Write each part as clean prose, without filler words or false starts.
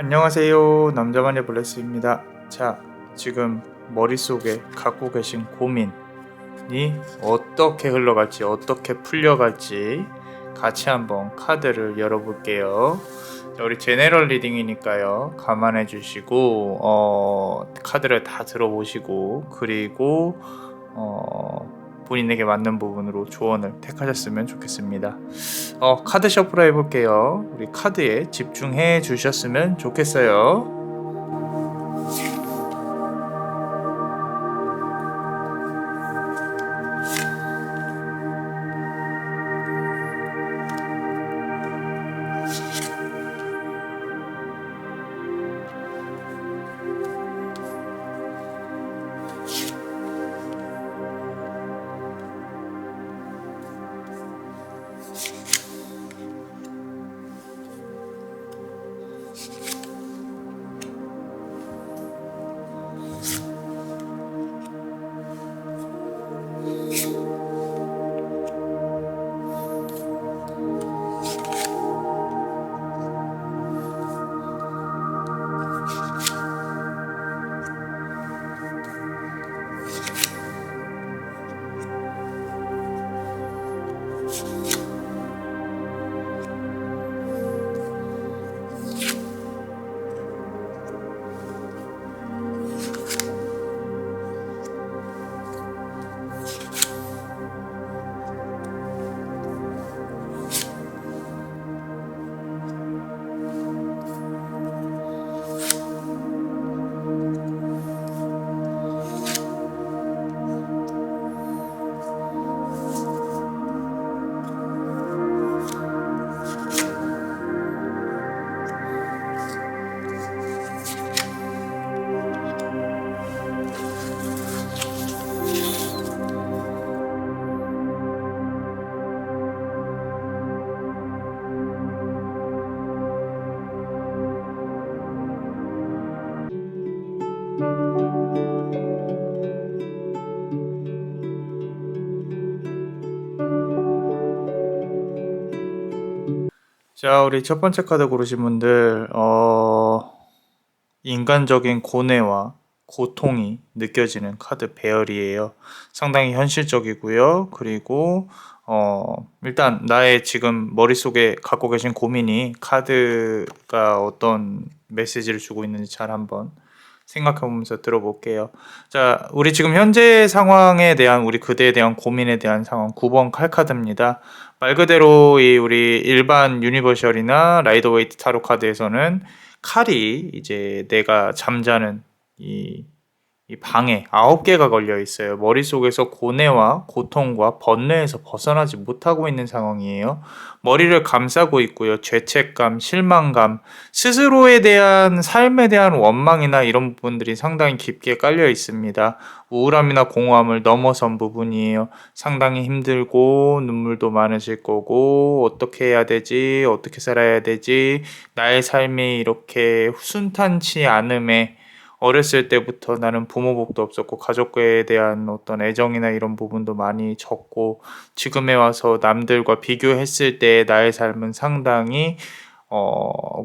안녕하세요. 남자만의 블레스입니다. 자, 지금 머릿속에 갖고 계신 고민이 어떻게 흘러갈지, 어떻게 풀려갈지 같이 한번 카드를 열어볼게요. 자, 우리 제네럴 리딩이니까요. 감안해 주시고, 카드를 다 들어보시고, 그리고, 본인에게 맞는 부분으로 조언을 택하셨으면 좋겠습니다. 카드 셔플 해볼게요. 우리 카드에 집중해 주셨으면 좋겠어요. 자, 우리 첫 번째 카드 고르신 분들, 인간적인 고뇌와 고통이 느껴지는 카드 배열이에요. 상당히 현실적이고요. 그리고 일단 나의 지금 머릿속에 갖고 계신 고민이 카드가 어떤 메시지를 주고 있는지 잘 한번 생각해 보면서 들어볼게요. 자, 우리 지금 현재 상황에 대한 우리 그대에 대한 고민에 대한 상황 9번 칼카드입니다. 말 그대로 이 우리 일반 유니버셜이나 라이더 웨이트 타로 카드에서는 칼이 이제 내가 잠자는 이 방에 9개가 걸려 있어요. 머릿속에서 고뇌와 고통과 번뇌에서 벗어나지 못하고 있는 상황이에요. 머리를 감싸고 있고요. 죄책감, 실망감, 스스로에 대한 삶에 대한 원망이나 이런 부분들이 상당히 깊게 깔려 있습니다. 우울함이나 공허함을 넘어선 부분이에요. 상당히 힘들고 눈물도 많으실 거고 어떻게 해야 되지? 어떻게 살아야 되지? 나의 삶이 이렇게 순탄치 않음에 어렸을 때부터 나는 부모 복도 없었고 가족에 대한 어떤 애정이나 이런 부분도 많이 적고 지금에 와서 남들과 비교했을 때 나의 삶은 상당히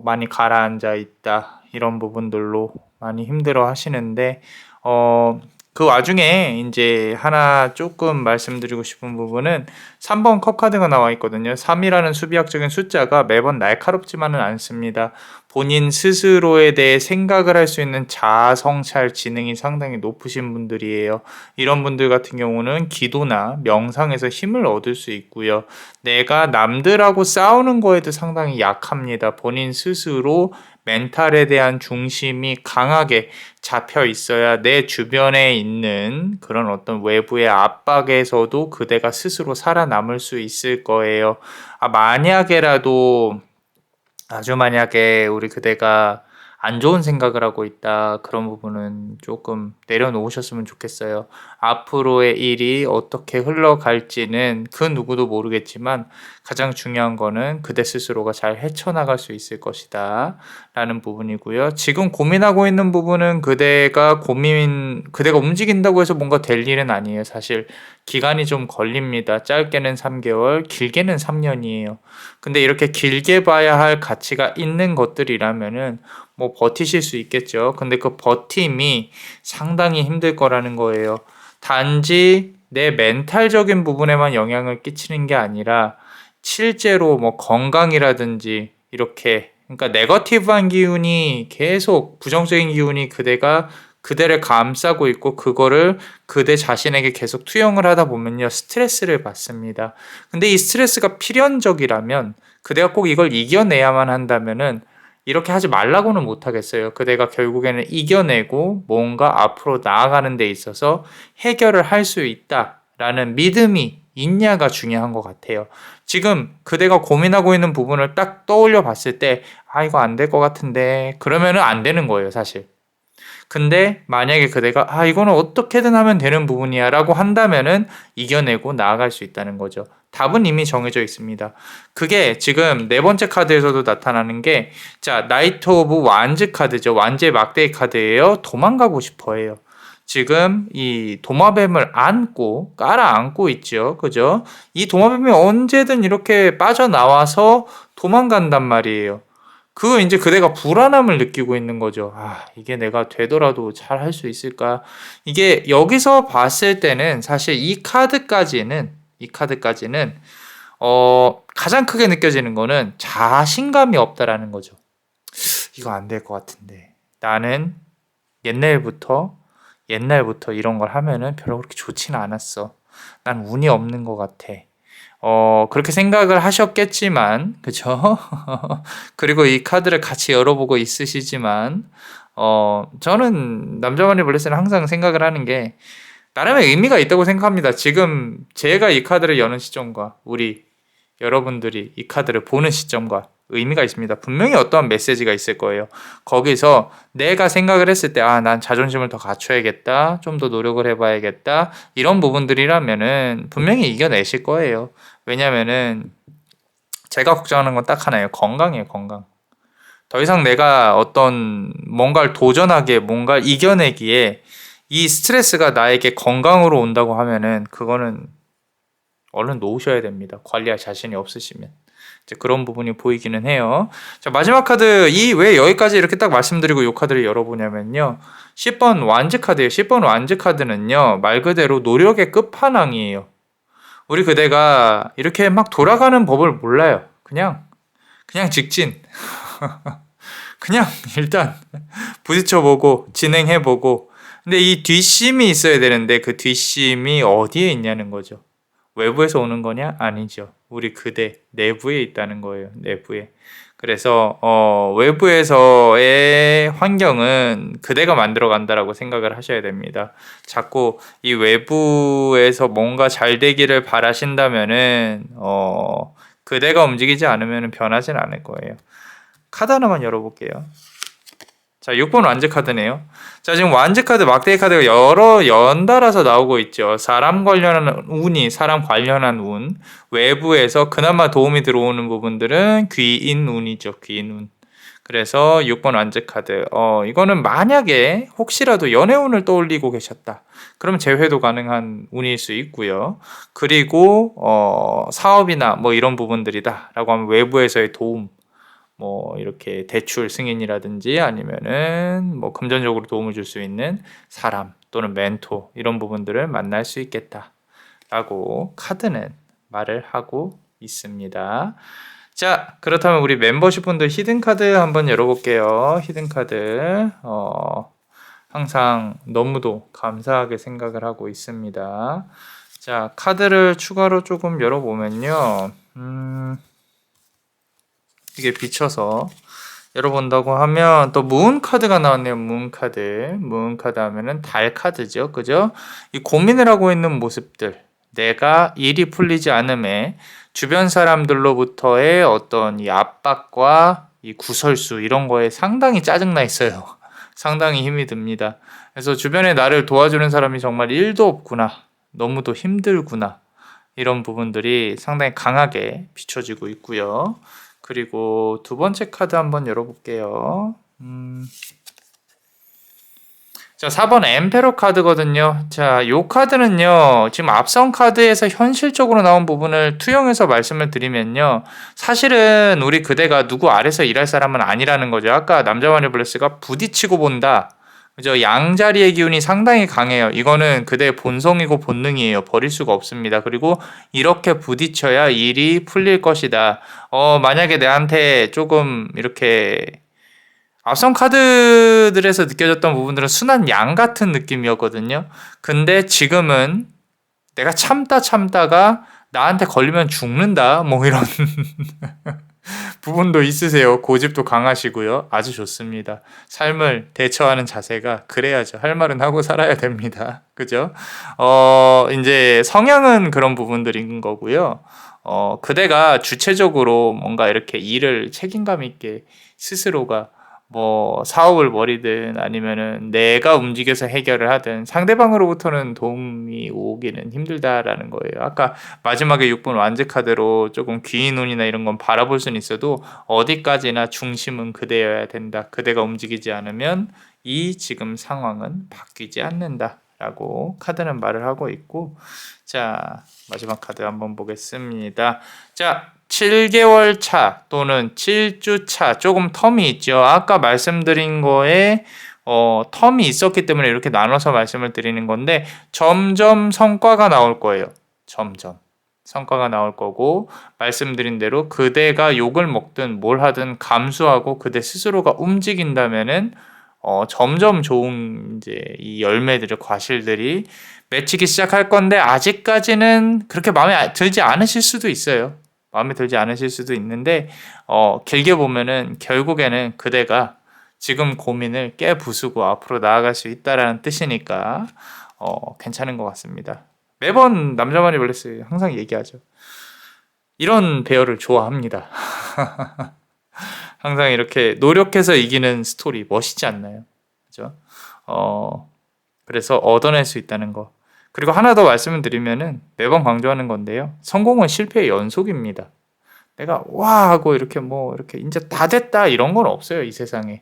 많이 가라앉아 있다. 이런 부분들로 많이 힘들어 하시는데 그 와중에 이제 하나 조금 말씀드리고 싶은 부분은 3번 컵 카드가 나와 있거든요. 3이라는 수비학적인 숫자가 매번 날카롭지만은 않습니다. 본인 스스로에 대해 생각을 할 수 있는 자아 성찰 지능이 상당히 높으신 분들이에요. 이런 분들 같은 경우는 기도나 명상에서 힘을 얻을 수 있고요. 내가 남들하고 싸우는 거에도 상당히 약합니다. 본인 스스로 멘탈에 대한 중심이 강하게 잡혀 있어야 내 주변에 있는 그런 어떤 외부의 압박에서도 그대가 스스로 살아남을 수 있을 거예요. 만약에라도 아주 만약에 우리 그대가 안 좋은 생각을 하고 있다. 그런 부분은 조금 내려놓으셨으면 좋겠어요. 앞으로의 일이 어떻게 흘러갈지는 그 누구도 모르겠지만 가장 중요한 거는 그대 스스로가 잘 헤쳐나갈 수 있을 것이다. 라는 부분이고요. 지금 고민하고 있는 부분은 그대가 움직인다고 해서 뭔가 될 일은 아니에요. 사실 기간이 좀 걸립니다. 짧게는 3개월, 길게는 3년이에요. 근데 이렇게 길게 봐야 할 가치가 있는 것들이라면은 뭐 버티실 수 있겠죠. 근데 그 버팀이 상당히 힘들 거라는 거예요. 단지 내 멘탈적인 부분에만 영향을 끼치는 게 아니라 실제로 뭐 건강이라든지 이렇게, 그러니까 네거티브한 기운이 계속, 부정적인 기운이 그대를 감싸고 있고 그거를 그대 자신에게 계속 투영을 하다 보면요, 스트레스를 받습니다. 근데 이 스트레스가 필연적이라면, 그대가 꼭 이걸 이겨내야만 한다면은 이렇게 하지 말라고는 못하겠어요. 그대가 결국에는 이겨내고 뭔가 앞으로 나아가는 데 있어서 해결을 할 수 있다라는 믿음이 있냐가 중요한 것 같아요. 지금 그대가 고민하고 있는 부분을 딱 떠올려 봤을 때, 아, 이거 안 될 것 같은데, 그러면은 안 되는 거예요, 사실. 근데 만약에 그대가 이거는 어떻게든 하면 되는 부분이야 라고 한다면은 이겨내고 나아갈 수 있다는 거죠. 답은 이미 정해져 있습니다. 그게 지금 네 번째 카드에서도 나타나는 게, 자, 나이트 오브 완즈 카드죠. 완즈의 막대기 카드예요. 도망가고 싶어해요. 지금 이 도마뱀을 깔아안고 있죠. 그죠? 이 도마뱀이 언제든 이렇게 빠져나와서 도망간단 말이에요. 이제 그대가 불안함을 느끼고 있는 거죠. 이게 내가 되더라도 잘 할 수 있을까? 이게 여기서 봤을 때는 사실 이 카드까지는, 가장 크게 느껴지는 거는 자신감이 없다라는 거죠. 이거 안 될 것 같은데. 나는 옛날부터, 이런 걸 하면은 별로 그렇게 좋지는 않았어. 난 운이 없는 것 같아. 그렇게 생각을 하셨겠지만, 그쵸? 그리고 이 카드를 같이 열어보고 있으시지만, 저는 남자만의 블레스는 항상 생각을 하는 게, 나름의 의미가 있다고 생각합니다. 지금 제가 이 카드를 여는 시점과 우리 여러분들이 이 카드를 보는 시점과 의미가 있습니다. 분명히 어떠한 메시지가 있을 거예요. 거기서 내가 생각을 했을 때, 난 자존심을 더 갖춰야겠다, 좀 더 노력을 해봐야겠다, 이런 부분들이라면은 분명히 이겨내실 거예요. 왜냐면은 제가 걱정하는 건 딱 하나예요. 건강이에요, 건강. 더 이상 내가 어떤 뭔가를 도전하기에, 뭔가를 이겨내기에 이 스트레스가 나에게 건강으로 온다고 하면은 그거는 얼른 놓으셔야 됩니다. 관리할 자신이 없으시면. 이제 그런 부분이 보이기는 해요. 자, 마지막 카드, 왜 여기까지 이렇게 딱 말씀드리고 이 카드를 열어보냐면요. 10번 완즈 카드예요. 10번 완즈 카드는요, 말 그대로 노력의 끝판왕이에요. 우리 그대가 이렇게 막 돌아가는 법을 몰라요. 그냥 직진. 그냥 일단 부딪혀보고 진행해보고. 근데 이 뒷심이 있어야 되는데 그 뒷심이 어디에 있냐는 거죠. 외부에서 오는 거냐? 아니죠. 우리 그대 내부에 있다는 거예요. 내부에. 그래서 외부에서의 환경은 그대가 만들어 간다라고 생각을 하셔야 됩니다. 자꾸 이 외부에서 뭔가 잘 되기를 바라신다면은 그대가 움직이지 않으면 변하진 않을 거예요. 카드 하나만 열어볼게요. 자, 6번 완즈 카드네요. 자, 지금 완즈 카드, 막대기 카드가 여러 연달아서 나오고 있죠. 사람 관련한 운. 외부에서 그나마 도움이 들어오는 부분들은 귀인 운이죠. 귀인 운. 그래서 6번 완즈 카드. 이거는 만약에 혹시라도 연애운을 떠올리고 계셨다, 그럼 재회도 가능한 운일 수 있고요. 그리고 사업이나 뭐 이런 부분들이다 라고 하면 외부에서의 도움, 뭐 이렇게 대출 승인이라든지 아니면은 뭐 금전적으로 도움을 줄 수 있는 사람 또는 멘토, 이런 부분들을 만날 수 있겠다라고 카드는 말을 하고 있습니다. 자, 그렇다면 우리 멤버십 분들 히든 카드 한번 열어볼게요. 히든 카드, 항상 너무도 감사하게 생각을 하고 있습니다. 자, 카드를 추가로 조금 열어보면요. 이게 비춰서 열어본다고 하면 또 문 카드가 나왔네요. 문 카드 하면은 달 카드죠. 그죠? 이 고민을 하고 있는 모습들, 내가 일이 풀리지 않음에 주변 사람들로부터의 어떤 이 압박과 이 구설수, 이런 거에 상당히 짜증나 있어요. 상당히 힘이 듭니다. 그래서 주변에 나를 도와주는 사람이 정말 1도 없구나, 너무도 힘들구나, 이런 부분들이 상당히 강하게 비춰지고 있고요. 그리고 두 번째 카드 한번 열어볼게요. 자, 4번 엠페로 카드거든요. 자, 요 카드는요, 지금 앞선 카드에서 현실적으로 나온 부분을 투영해서 말씀을 드리면요, 사실은 우리 그대가 누구 아래서 일할 사람은 아니라는 거죠. 아까 남자 마녀 블레스가 부딪히고 본다. 그죠? 양자리의 기운이 상당히 강해요. 이거는 그대의 본성이고 본능이에요. 버릴 수가 없습니다. 그리고 이렇게 부딪혀야 일이 풀릴 것이다. 만약에 내한테 조금 이렇게 앞선 카드들에서 느껴졌던 부분들은 순한 양 같은 느낌이었거든요. 근데 지금은 내가 참다가 나한테 걸리면 죽는다. 뭐 이런 부분도 있으세요. 고집도 강하시고요. 아주 좋습니다. 삶을 대처하는 자세가 그래야죠. 할 말은 하고 살아야 됩니다. 그죠? 이제 성향은 그런 부분들인 거고요. 그대가 주체적으로 뭔가 이렇게 일을 책임감 있게 스스로가 뭐 사업을 벌이든 아니면은 내가 움직여서 해결을 하든 상대방으로부터는 도움이 오기는 힘들다라는 거예요. 아까 마지막에 6번 완즈 카드로 조금 귀인 운이나 이런 건 바라볼 수는 있어도 어디까지나 중심은 그대여야 된다. 그대가 움직이지 않으면 이 지금 상황은 바뀌지 않는다라고 카드는 말을 하고 있고, 자, 마지막 카드 한번 보겠습니다. 자, 7개월 차 또는 7주 차 조금 텀이 있죠. 아까 말씀드린 거에 텀이 있었기 때문에 이렇게 나눠서 말씀을 드리는 건데, 점점 성과가 나올 거예요. 점점 성과가 나올 거고, 말씀드린 대로 그대가 욕을 먹든 뭘 하든 감수하고 그대 스스로가 움직인다면은 점점 좋은 이제 이 열매들의 과실들이 맺히기 시작할 건데, 아직까지는 그렇게 마음에 들지 않으실 수도 있어요. 마음에 들지 않으실 수도 있는데, 길게 보면은 결국에는 그대가 지금 고민을 깨부수고 앞으로 나아갈 수 있다라는 뜻이니까 괜찮은 것 같습니다. 매번 남자만이 블레스 항상 얘기하죠. 이런 배열을 좋아합니다. 항상 이렇게 노력해서 이기는 스토리 멋있지 않나요? 그죠? 그래서 얻어낼 수 있다는 거. 그리고 하나 더 말씀을 드리면은 매번 강조하는 건데요. 성공은 실패의 연속입니다. 내가 와 하고 이렇게 뭐 이렇게 이제 다 됐다 이런 건 없어요, 이 세상에.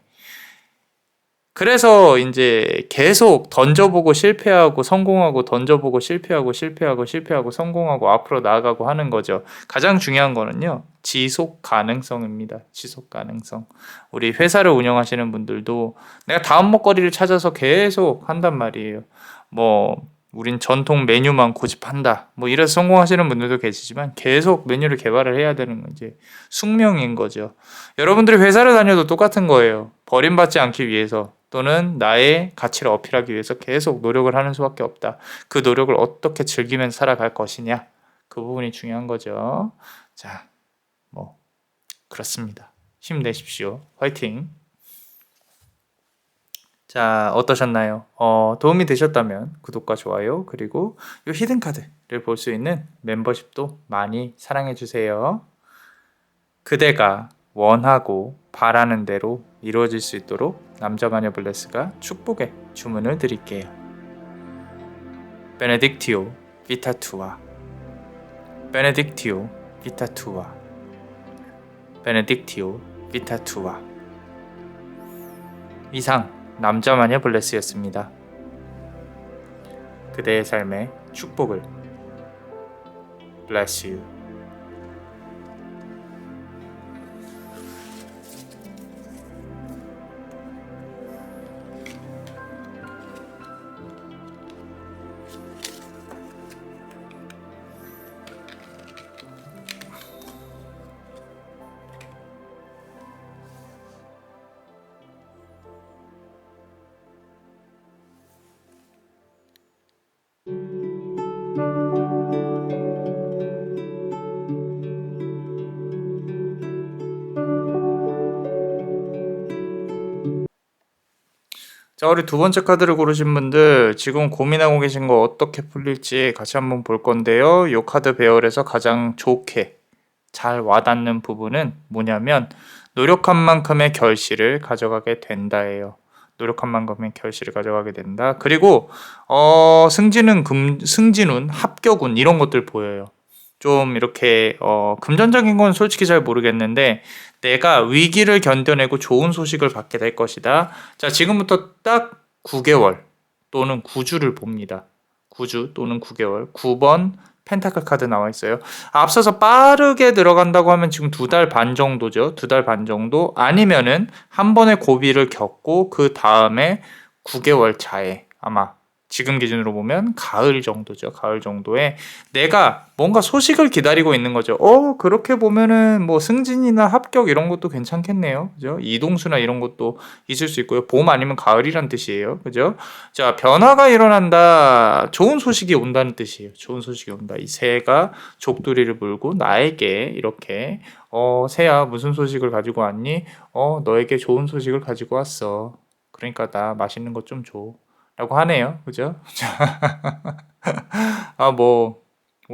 그래서 이제 계속 던져보고 실패하고 성공하고 던져보고 실패하고 성공하고 앞으로 나아가고 하는 거죠. 가장 중요한 거는요, 지속 가능성입니다. 지속 가능성. 우리 회사를 운영하시는 분들도 내가 다음 먹거리를 찾아서 계속 한단 말이에요. 뭐 우린 전통 메뉴만 고집한다. 뭐 이래서 성공하시는 분들도 계시지만 계속 메뉴를 개발을 해야 되는 건 이제 숙명인 거죠. 여러분들이 회사를 다녀도 똑같은 거예요. 버림받지 않기 위해서 또는 나의 가치를 어필하기 위해서 계속 노력을 하는 수밖에 없다. 그 노력을 어떻게 즐기면서 살아갈 것이냐. 그 부분이 중요한 거죠. 자, 뭐 그렇습니다. 힘내십시오. 화이팅! 자, 어떠셨나요? 도움이 되셨다면 구독과 좋아요, 그리고 이 히든 카드를 볼 수 있는 멤버십도 많이 사랑해 주세요. 그대가 원하고 바라는 대로 이루어질 수 있도록 남자마녀 블레스가 축복의 주문을 드릴게요. 베네딕티오 비타투아, 베네딕티오 비타투아, 베네딕티오 비타투아. 이상 남자마녀 블레스였습니다. 그대의 삶에 축복을. Bless you. 자, 우리 두 번째 카드를 고르신 분들 지금 고민하고 계신 거 어떻게 풀릴지 같이 한번 볼 건데요. 이 카드 배열에서 가장 좋게 잘 와닿는 부분은 뭐냐면 노력한 만큼의 결실을 가져가게 된다예요. 노력한 만큼의 결실을 가져가게 된다. 그리고 승진운, 합격운 이런 것들 보여요. 좀 이렇게 금전적인 건 솔직히 잘 모르겠는데 내가 위기를 견뎌내고 좋은 소식을 받게 될 것이다. 자, 지금부터 딱 9개월 또는 9주를 봅니다. 9주 또는 9개월. 9번 펜타클 카드 나와 있어요. 앞서서 빠르게 들어간다고 하면 지금 2달 반 정도죠. 2달 반 정도. 아니면은 한 번의 고비를 겪고 그 다음에 9개월 차에 아마 지금 기준으로 보면 가을 정도죠. 가을 정도에 내가 뭔가 소식을 기다리고 있는 거죠. 그렇게 보면은 뭐 승진이나 합격 이런 것도 괜찮겠네요. 그죠? 이동수나 이런 것도 있을 수 있고요. 봄 아니면 가을이란 뜻이에요. 그죠? 자, 변화가 일어난다. 좋은 소식이 온다는 뜻이에요. 좋은 소식이 온다. 이 새가 족두리를 물고 나에게 이렇게 새야 무슨 소식을 가지고 왔니? 너에게 좋은 소식을 가지고 왔어. 그러니까 나 맛있는 것 좀 줘. 라고 하네요. 그죠?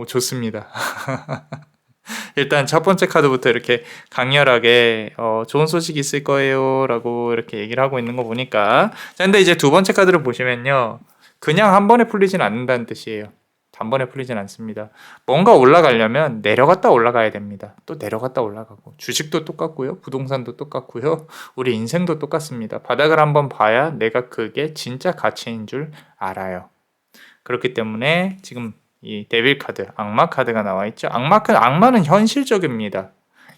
좋습니다. 일단 첫 번째 카드부터 이렇게 강렬하게 좋은 소식이 있을 거예요 라고 이렇게 얘기를 하고 있는 거 보니까, 자, 근데 이제 두 번째 카드를 보시면요, 그냥 한 번에 풀리진 않는다는 뜻이에요. 단번에 풀리진 않습니다. 뭔가 올라가려면 내려갔다 올라가야 됩니다. 또 내려갔다 올라가고, 주식도 똑같고요, 부동산도 똑같고요, 우리 인생도 똑같습니다. 바닥을 한번 봐야 내가 그게 진짜 가치인 줄 알아요. 그렇기 때문에 지금 이 데빌 카드, 악마 카드가 나와 있죠. 악마는 현실적입니다.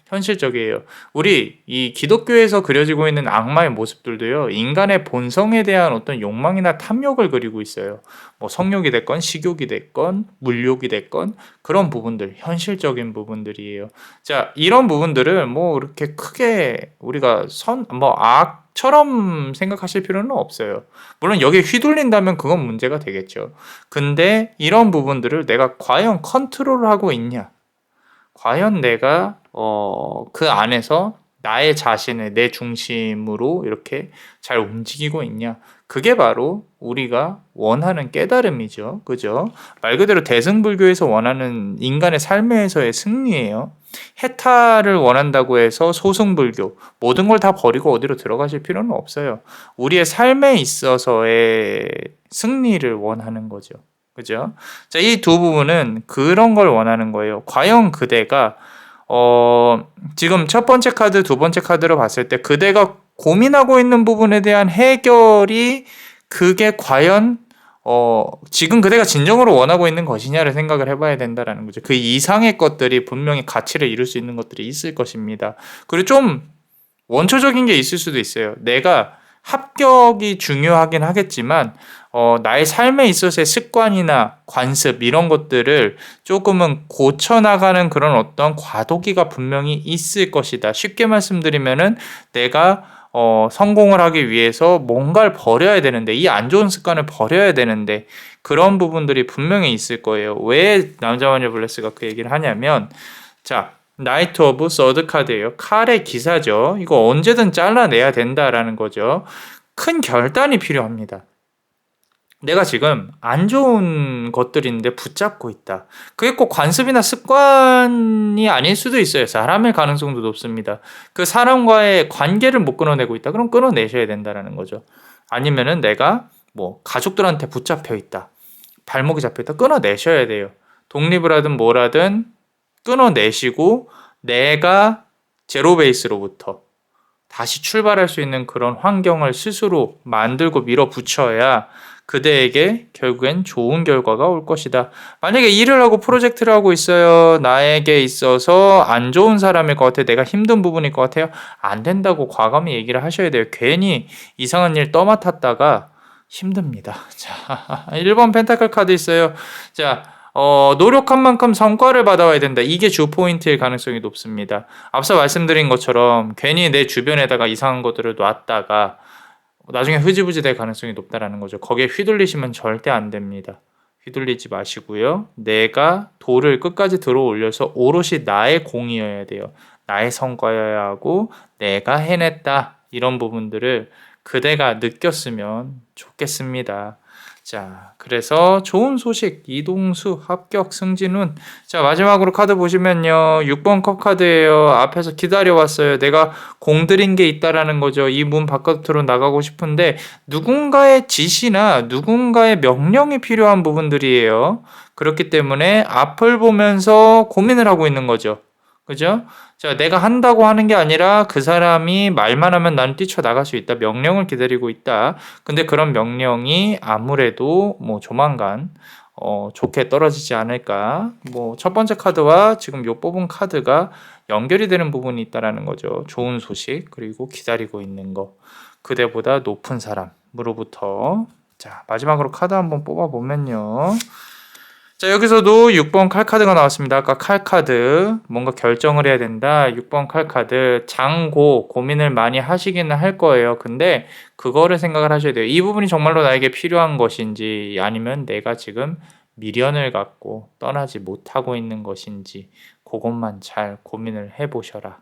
현실적이에요. 우리 이 기독교에서 그려지고 있는 악마의 모습들도요, 인간의 본성에 대한 어떤 욕망이나 탐욕을 그리고 있어요. 뭐 성욕이 됐건 식욕이 됐건 물욕이 됐건 그런 부분들, 현실적인 부분들이에요. 자, 이런 부분들을 뭐 이렇게 크게 우리가 악처럼 생각하실 필요는 없어요. 물론 여기에 휘둘린다면 그건 문제가 되겠죠. 근데 이런 부분들을 내가 과연 컨트롤을 하고 있냐? 과연 내가 그 안에서 나의 자신을 내 중심으로 이렇게 잘 움직이고 있냐? 그게 바로 우리가 원하는 깨달음이죠. 그죠? 말 그대로 대승불교에서 원하는 인간의 삶에서의 승리예요. 해탈을 원한다고 해서 소승불교, 모든 걸 다 버리고 어디로 들어가실 필요는 없어요. 우리의 삶에 있어서의 승리를 원하는 거죠. 그죠? 자, 이 두 부분은 그런 걸 원하는 거예요. 과연 그대가 지금 첫 번째 카드, 두 번째 카드로 봤을 때 그대가 고민하고 있는 부분에 대한 해결이 그게 과연 지금 그대가 진정으로 원하고 있는 것이냐를 생각을 해봐야 된다라는 거죠. 그 이상의 것들이 분명히 가치를 이룰 수 있는 것들이 있을 것입니다. 그리고 좀 원초적인 게 있을 수도 있어요. 내가 합격이 중요하긴 하겠지만 나의 삶에 있어서의 습관이나 관습 이런 것들을 조금은 고쳐나가는 그런 어떤 과도기가 분명히 있을 것이다. 쉽게 말씀드리면은 내가 성공을 하기 위해서 뭔가를 버려야 되는데, 이 안 좋은 습관을 버려야 되는데 그런 부분들이 분명히 있을 거예요. 왜 남자마녀 블레스가 그 얘기를 하냐면, 자, 나이트 오브 서드 카드예요. 칼의 기사죠. 이거 언제든 잘라내야 된다라는 거죠. 큰 결단이 필요합니다. 내가 지금 안 좋은 것들인데 붙잡고 있다. 그게 꼭 관습이나 습관이 아닐 수도 있어요. 사람의 가능성도 높습니다. 그 사람과의 관계를 못 끊어내고 있다. 그럼 끊어내셔야 된다는 거죠. 아니면은 내가 뭐 가족들한테 붙잡혀 있다. 발목이 잡혀 있다. 끊어내셔야 돼요. 독립을 하든 뭘 하든 끊어내시고 내가 제로 베이스로부터 다시 출발할 수 있는 그런 환경을 스스로 만들고 밀어붙여야 그대에게 결국엔 좋은 결과가 올 것이다. 만약에 일을 하고 프로젝트를 하고 있어요. 나에게 있어서 안 좋은 사람일 것 같아요. 내가 힘든 부분일 것 같아요. 안 된다고 과감히 얘기를 하셔야 돼요. 괜히 이상한 일 떠맡았다가 힘듭니다. 자, 1번 펜타클 카드 있어요. 자, 노력한 만큼 성과를 받아와야 된다. 이게 주 포인트일 가능성이 높습니다. 앞서 말씀드린 것처럼 괜히 내 주변에다가 이상한 것들을 놨다가 나중에 흐지부지 될 가능성이 높다라는 거죠. 거기에 휘둘리시면 절대 안 됩니다. 휘둘리지 마시고요. 내가 돌을 끝까지 들어 올려서 오롯이 나의 공이어야 돼요. 나의 성과여야 하고 내가 해냈다. 이런 부분들을 그대가 느꼈으면 좋겠습니다. 자, 그래서 좋은 소식, 이동수, 합격, 승진운. 자, 마지막으로 카드 보시면요, 6번 컵 카드예요. 앞에서 기다려왔어요. 내가 공들인 게 있다라는 거죠. 이 문 바깥으로 나가고 싶은데 누군가의 지시나 누군가의 명령이 필요한 부분들이에요. 그렇기 때문에 앞을 보면서 고민을 하고 있는 거죠. 그죠? 자, 내가 한다고 하는 게 아니라 그 사람이 말만 하면 나는 뛰쳐나갈 수 있다. 명령을 기다리고 있다. 근데 그런 명령이 아무래도 뭐 조만간 좋게 떨어지지 않을까. 뭐 첫 번째 카드와 지금 요 뽑은 카드가 연결이 되는 부분이 있다라는 거죠. 좋은 소식, 그리고 기다리고 있는 거. 그대보다 높은 사람으로부터. 자, 마지막으로 카드 한번 뽑아보면요. 자, 여기서도 6번 칼카드가 나왔습니다. 아까 칼카드, 뭔가 결정을 해야 된다. 6번 칼카드, 장고, 고민을 많이 하시기는 할 거예요. 근데 그거를 생각을 하셔야 돼요. 이 부분이 정말로 나에게 필요한 것인지, 아니면 내가 지금 미련을 갖고 떠나지 못하고 있는 것인지, 그것만 잘 고민을 해보셔라.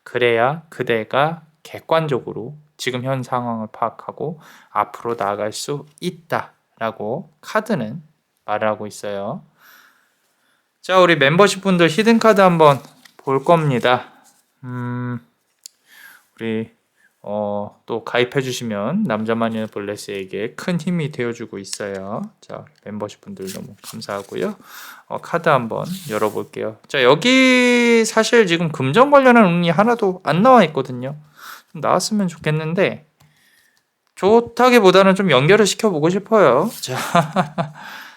그래야 그대가 객관적으로 지금 현 상황을 파악하고 앞으로 나아갈 수 있다라고 카드는 말을 하고 있어요. 자, 우리 멤버십 분들 히든카드 한번 볼 겁니다. 우리 또 가입해 주시면 남자마녀 블레스에게 큰 힘이 되어주고 있어요. 자, 멤버십 분들 너무 감사하고요. 카드 한번 열어볼게요. 자, 여기 사실 지금 금전 관련한 운이 하나도 안 나와 있거든요. 좀 나왔으면 좋겠는데 좋다기보다는 좀 연결을 시켜보고 싶어요.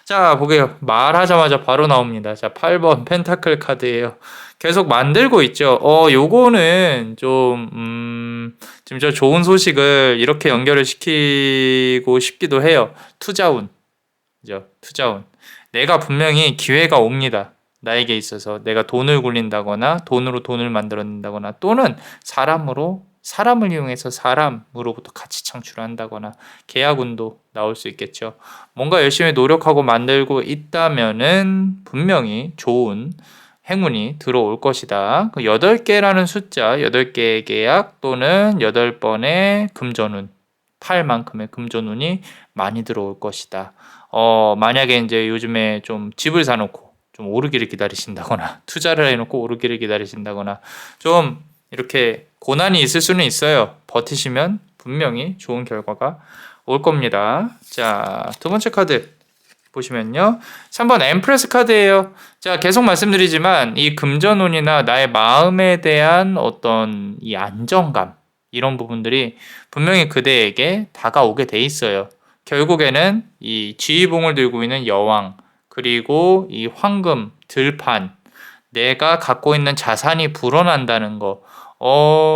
자, 보게요. 말하자마자 바로 나옵니다. 자, 8번 펜타클 카드예요. 계속 만들고 있죠. 요거는 좀 지금 저 좋은 소식을 이렇게 연결을 시키고 싶기도 해요. 투자운. 그죠? 투자운. 내가 분명히 기회가 옵니다. 나에게 있어서 내가 돈을 굴린다거나 돈으로 돈을 만들어낸다거나 또는 사람을 이용해서 사람으로부터 가치 창출한다거나 계약운도 나올 수 있겠죠. 뭔가 열심히 노력하고 만들고 있다면은 분명히 좋은 행운이 들어올 것이다. 8개라는 숫자, 8개의 계약 또는 8번의 금전운, 8만큼의 금전운이 많이 들어올 것이다. 만약에 이제 요즘에 좀 집을 사놓고 좀 오르기를 기다리신다거나 투자를 해놓고 오르기를 기다리신다거나 좀 이렇게 고난이 있을 수는 있어요. 버티시면 분명히 좋은 결과가 올 겁니다. 자, 두 번째 카드 보시면요. 3번 엠프레스 카드예요. 자, 계속 말씀드리지만 이 금전운이나 나의 마음에 대한 어떤 이 안정감 이런 부분들이 분명히 그대에게 다가오게 돼 있어요. 결국에는 이 지휘봉을 들고 있는 여왕 그리고 이 황금 들판 내가 갖고 있는 자산이 불어난다는 거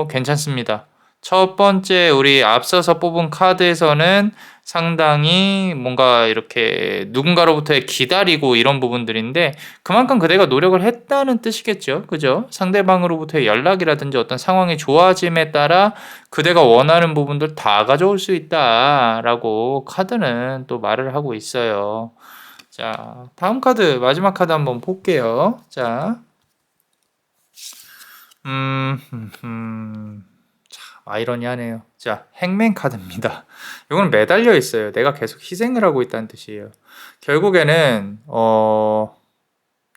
괜찮습니다. 첫 번째 우리 앞서서 뽑은 카드에서는 상당히 뭔가 이렇게 누군가로부터의 기다리고 이런 부분들인데 그만큼 그대가 노력을 했다는 뜻이겠죠. 그죠? 상대방으로부터의 연락이라든지 어떤 상황이 좋아짐에 따라 그대가 원하는 부분들 다 가져올 수 있다라고 카드는 또 말을 하고 있어요. 자, 다음 카드, 마지막 카드 한번 볼게요. 자, 참 아이러니하네요. 자, 행맨 카드입니다. 이거는 매달려 있어요. 내가 계속 희생을 하고 있다는 뜻이에요. 결국에는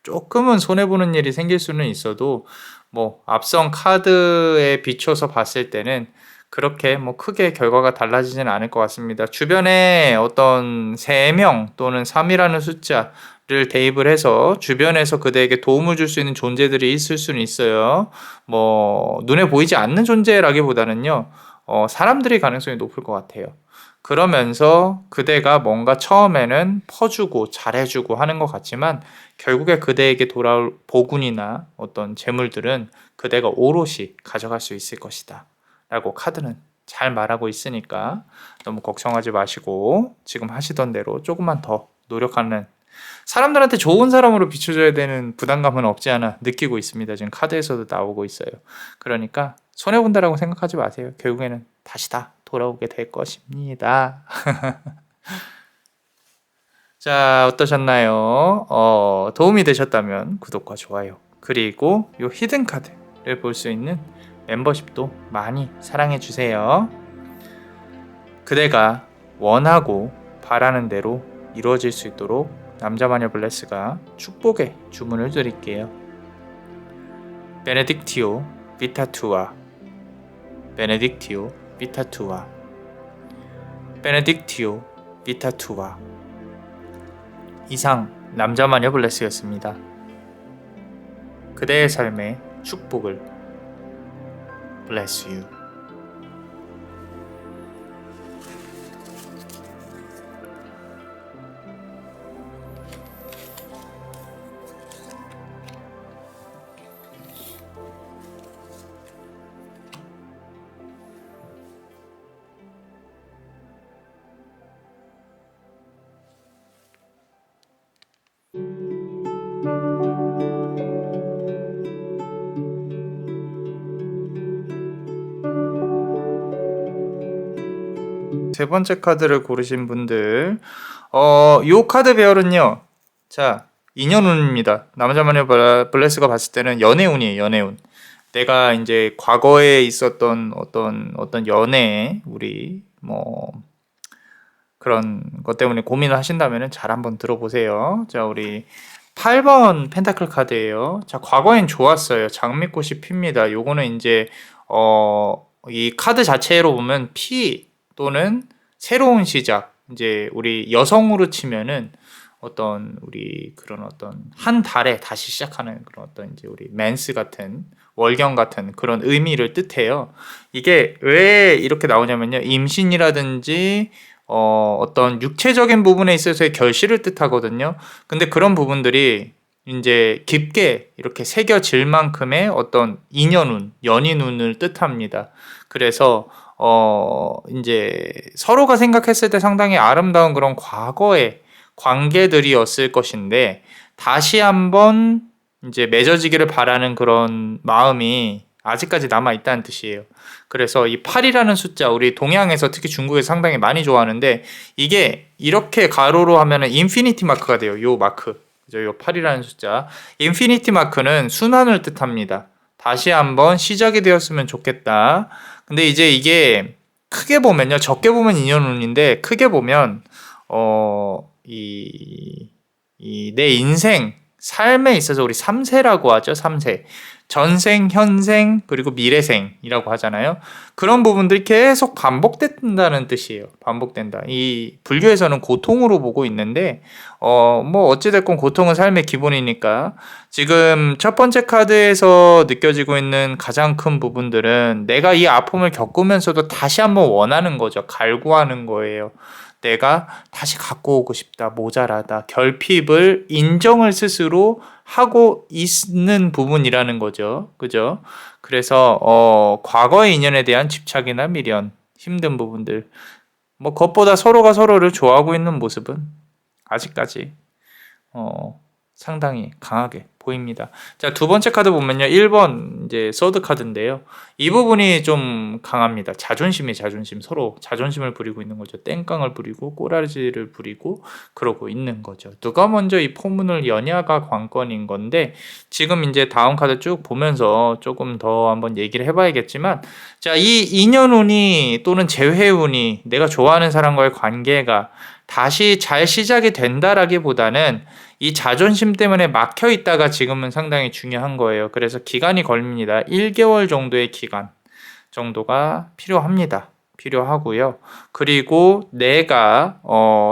조금은 손해 보는 일이 생길 수는 있어도 뭐 앞선 카드에 비춰서 봤을 때는 그렇게 뭐 크게 결과가 달라지지는 않을 것 같습니다. 주변에 어떤 3명 또는 3이라는 숫자를 대입을 해서 주변에서 그대에게 도움을 줄 수 있는 존재들이 있을 수는 있어요. 뭐 눈에 보이지 않는 존재라기보다는요. 사람들이 가능성이 높을 것 같아요. 그러면서 그대가 뭔가 처음에는 퍼주고 잘해주고 하는 것 같지만 결국에 그대에게 돌아올 복운이나 어떤 재물들은 그대가 오롯이 가져갈 수 있을 것이다 라고 카드는 잘 말하고 있으니까 너무 걱정하지 마시고 지금 하시던 대로 조금만 더 노력하는 사람들한테 좋은 사람으로 비춰줘야 되는 부담감은 없지 않아 느끼고 있습니다. 지금 카드에서도 나오고 있어요. 그러니까 손해본다라고 생각하지 마세요. 결국에는 다시 다 돌아오게 될 것입니다. 자, 어떠셨나요? 도움이 되셨다면 구독과 좋아요 그리고 요 히든 카드를 볼 수 있는 멤버십도 많이 사랑해 주세요. 그대가 원하고 바라는 대로 이루어질 수 있도록 남자마녀 블레스가 축복의 주문을 드릴게요. 베네딕티오 비타투아 베네딕티오 비타투아 베네딕티오 비타투아 이상 남자마녀 블레스였습니다. 그대의 삶에 축복을. Bless you. 세 번째 카드를 고르신 분들, 요 카드 배열은요, 자, 인연운입니다. 남자마녀 블레스가 봤을 때는 연애운이에요, 연애운. 내가 이제 과거에 있었던 어떤 연애, 우리, 그런 것 때문에 고민을 하신다면 잘 한번 들어보세요. 자, 우리 8번 펜타클 카드예요. 자, 과거엔 좋았어요. 장미꽃이 핍니다. 요거는 이제, 이 카드 자체로 보면 피 또는 새로운 시작, 이제 우리 여성으로 치면은 우리 그런 한 달에 다시 시작하는 그런 이제 우리 맨스 같은 월경 같은 그런 의미를 뜻해요. 이게 왜 이렇게 나오냐면요, 임신이라든지 어떤 육체적인 부분에 있어서의 결실을 뜻하거든요. 근데 그런 부분들이 이제 깊게 이렇게 새겨질 만큼의 어떤 인연운, 연인운을 뜻합니다. 그래서 이제 서로가 생각했을 때 상당히 아름다운 그런 과거의 관계들이었을 것인데, 다시 한번 이제 맺어지기를 바라는 그런 마음이 아직까지 남아있다는 뜻이에요. 그래서 이 8이라는 숫자, 우리 동양에서 특히 중국에서 상당히 많이 좋아하는데, 이게 이렇게 가로로 하면은 인피니티 마크가 돼요. 요 마크. 그죠? 요 8이라는 숫자. 인피니티 마크는 순환을 뜻합니다. 다시 한번 시작이 되었으면 좋겠다. 근데 이제 이게 크게 보면요, 적게 보면 인연운인데 크게 보면 내 인생 삶에 있어서 우리 3세라고 하죠. 3세. 전생, 현생, 그리고 미래생이라고 하잖아요. 그런 부분들이 계속 반복된다는 뜻이에요. 반복된다. 이 불교에서는 고통으로 보고 있는데, 어찌됐건 고통은 삶의 기본이니까, 지금 첫 번째 카드에서 느껴지고 있는 가장 큰 부분들은 내가 이 아픔을 겪으면서도 다시 한번 원하는 거죠. 갈구하는 거예요. 내가 다시 갖고 오고 싶다, 모자라다, 결핍을 인정을 스스로 하고 있는 부분이라는 거죠. 그죠? 그래서 과거의 인연에 대한 집착이나 미련, 힘든 부분들, 그것보다 서로가 서로를 좋아하고 있는 모습은 아직까지 상당히 강하게 보입니다. 자, 두 번째 카드 보면요, 1번 이제 서드 카드인데요. 이 부분이 좀 강합니다. 자존심, 서로 자존심을 부리고 있는 거죠. 땡깡을 부리고 꼬라지를 부리고 그러고 있는 거죠. 누가 먼저 이 포문을 여냐가 관건인 건데, 지금 이제 다음 카드 쭉 보면서 조금 더 한번 얘기를 해봐야겠지만, 자, 이 인연운이 또는 재회운이 내가 좋아하는 사람과의 관계가 다시 잘 시작이 된다라기보다는 이 자존심 때문에 막혀 있다가 지금은 상당히 중요한 거예요. 그래서 기간이 걸립니다. 1개월 정도의 기간 정도가 필요하고요. 그리고 내가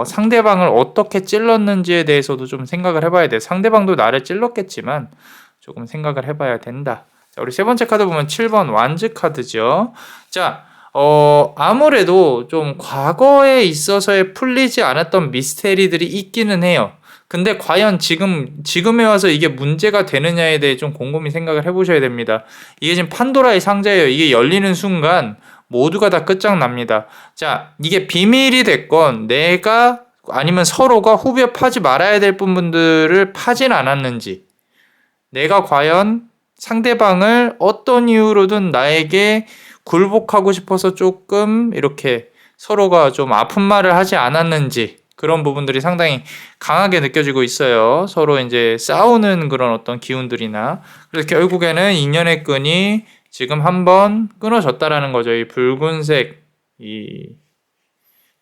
상대방을 어떻게 찔렀는지에 대해서도 좀 생각을 해봐야 돼. 상대방도 나를 찔렀겠지만 조금 생각을 해봐야 된다. 자, 우리 세 번째 카드 보면 7번 완즈 카드죠. 자, 아무래도 좀 과거에 있어서의 풀리지 않았던 미스테리들이 있기는 해요. 근데 과연 지금에 와서 이게 문제가 되느냐에 대해 좀 곰곰이 생각을 해보셔야 됩니다. 이게 지금 판도라의 상자예요. 이게 열리는 순간 모두가 다 끝장납니다. 자, 이게 비밀이 됐건 내가 아니면 서로가 후벼 파지 말아야 될 부분들을 파진 않았는지, 내가 과연 상대방을 어떤 이유로든 나에게 굴복하고 싶어서 조금 이렇게 서로가 좀 아픈 말을 하지 않았는지, 그런 부분들이 상당히 강하게 느껴지고 있어요. 서로 이제 싸우는 그런 어떤 기운들이나. 그래서 결국에는 인연의 끈이 지금 한번 끊어졌다라는 거죠. 이 붉은색